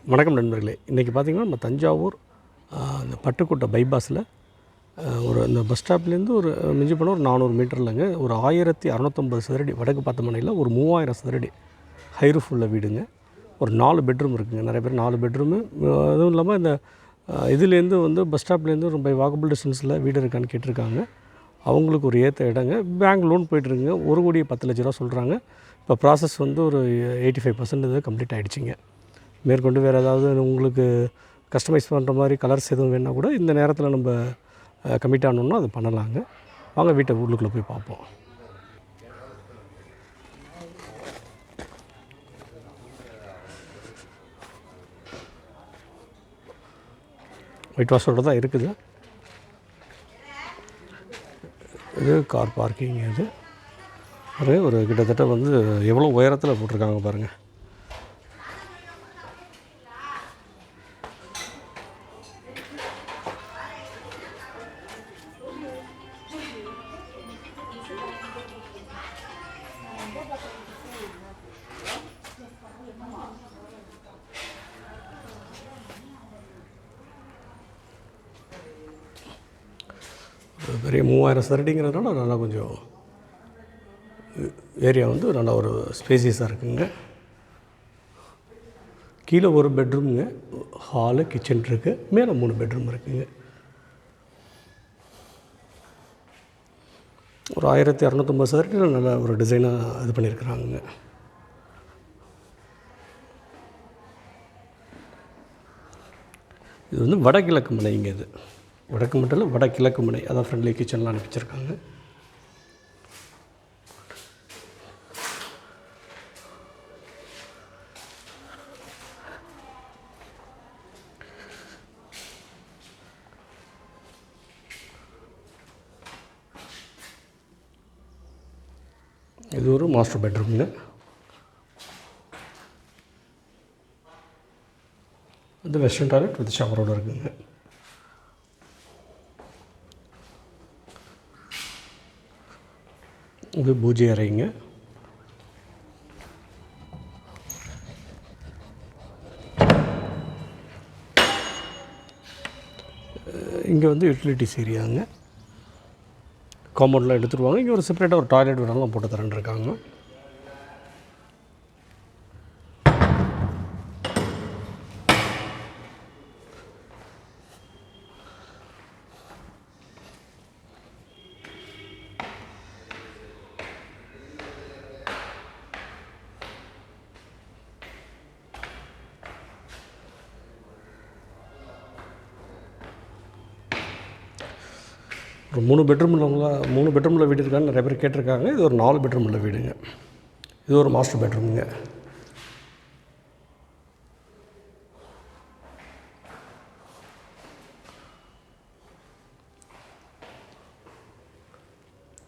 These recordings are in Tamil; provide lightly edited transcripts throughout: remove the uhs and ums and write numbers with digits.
வணக்கம் நண்பர்களே. இன்றைக்கி பார்த்திங்கன்னா நம்ம தஞ்சாவூர் இந்த பட்டுக்கோட்டை பைபாஸில் ஒரு இந்த பஸ் ஸ்டாப்லேருந்து ஒரு மிஞ்சி போனால் ஒரு 400 மீட்டர்லங்க ஒரு 1650 சதுரடி வடக்கு பார்த்த மனையில் ஒரு 3000 சதுரடி ஹைரூஃப் உள்ள வீடுங்க. ஒரு 4 பெட்ரூம் இருக்குதுங்க. நிறைய பேர் 4 பெட்ரூமு, அதுவும் இல்லாமல் இந்த இதுலேருந்து வந்து பஸ் ஸ்டாப்லேருந்து ரொம்ப வாக்கபிள் டிஸ்டன்ஸில் வீடு இருக்கான்னு கேட்டிருக்காங்க. அவங்களுக்கு ஒரு ஏற்ற இடங்க. Bank loan போய்ட்டுருக்குங்க. 1,10,00,000 சொல்கிறாங்க. இப்போ ப்ராசஸ் வந்து ஒரு 85% இது கம்ப்ளீட் ஆகிடுச்சிங்க. மேற்கொண்டு வேறு ஏதாவது உங்களுக்கு கஸ்டமைஸ் பண்ணுற மாதிரி கலர்ஸ் எதுவும் வேணால் கூட இந்த நேரத்தில் நம்ம கமிட் ஆனோம்னா அது பண்ணலாங்க. வாங்க வீட்டை உள்ளுக்குள்ளே போய் பார்ப்போம். ஒயிட் வாஷோடு தான் இருக்குது. இது கார் பார்க்கிங். இது ஒரு கிட்டத்தட்ட வந்து எவ்வளோ உயரத்தில் போட்டிருக்காங்க பாருங்கள். பெரிய 3000 சதுரடிங்கிறதுனால நல்லா கொஞ்சம் ஏரியா வந்து நல்லா ஒரு ஸ்பேசியஸாக இருக்குங்க. கீழே ஒரு பெட்ரூமுங்க, ஹாலு, கிச்சன் இருக்குது. மேலே 3 பெட்ரூம் இருக்குதுங்க. ஒரு 1650 சதுரடியில் நல்லா ஒரு டிசைனாக இது பண்ணியிருக்கிறாங்க. இது வந்து வடகிழக்கு மனைங்க. இது வடக்கு மட்டும் இல்லை, வடகிழக்கு மனை. அதான் ஃப்ரெண்ட்லி கிச்சன்லாம் அனுப்பிச்சிருக்காங்க. இது ஒரு மாஸ்டர் பெட்ரூம்ங்க. இது வெஸ்டர்ன் டாய்லெட் வித் ஷவரோடு இருக்குங்க. இது பூஜை அறைங்க. இங்கே வந்து யூட்டிலிட்டிஸ் ஏரியாங்க. காம்பவுண்டில் எடுத்துருவாங்க. இங்கே ஒரு செப்பரேட்டாக ஒரு டாய்லெட் வேணாலும் போட்டு தரேன் இருக்காங்க. ஒரு 3 பெட்ரூம் உள்ளவங்களா 3 பெட்ரூமில் வீடு இருக்கான்னு நிறைய பேர் கேட்டிருக்காங்க. இது ஒரு 4 பெட்ரூம் உள்ள வீடுங்க. இது ஒரு மாஸ்டர் பெட்ரூமுங்க.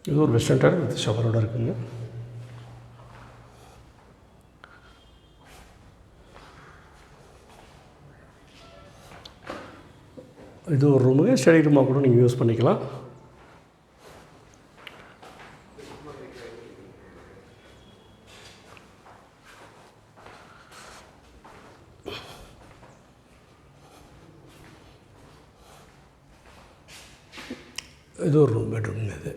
இது ஒரு வெஸ்டர்ன் டாய்லெட் வித் ஷவரோடு இருக்குங்க. இது ஒரு ரூமுங்க. ஸ்டடி ரூமாக கூட நீங்கள் யூஸ் பண்ணிக்கலாம். இது ஒரு ரூம் பெட்ரூம்ங்க. இது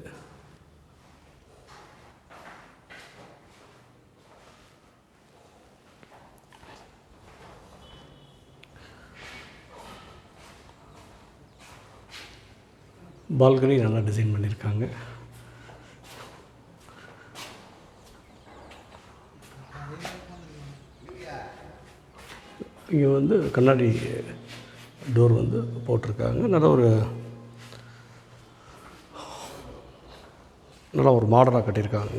பால்கனி நல்லா டிசைன் பண்ணியிருக்காங்க. இங்கே வந்து கண்ணாடி டோர் வந்து போட்டிருக்காங்க. நல்லா ஒரு மாடலாக கட்டியிருக்காங்க.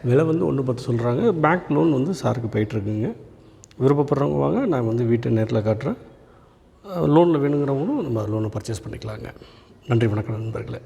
விலை வந்து 1,10 சொல்கிறாங்க. பேங்க் லோன் வந்து சாருக்கு போயிட்டுருக்குங்க. விருப்பப்படுறவங்க வாங்க, நான் வந்து வீட்டை நேரில் காட்டுறேன். லோனில் வேணுங்கிறவங்களும் நம்ம லோனை பர்ச்சேஸ் பண்ணிக்கலாங்க. நன்றி, வணக்கம் நண்பர்களே.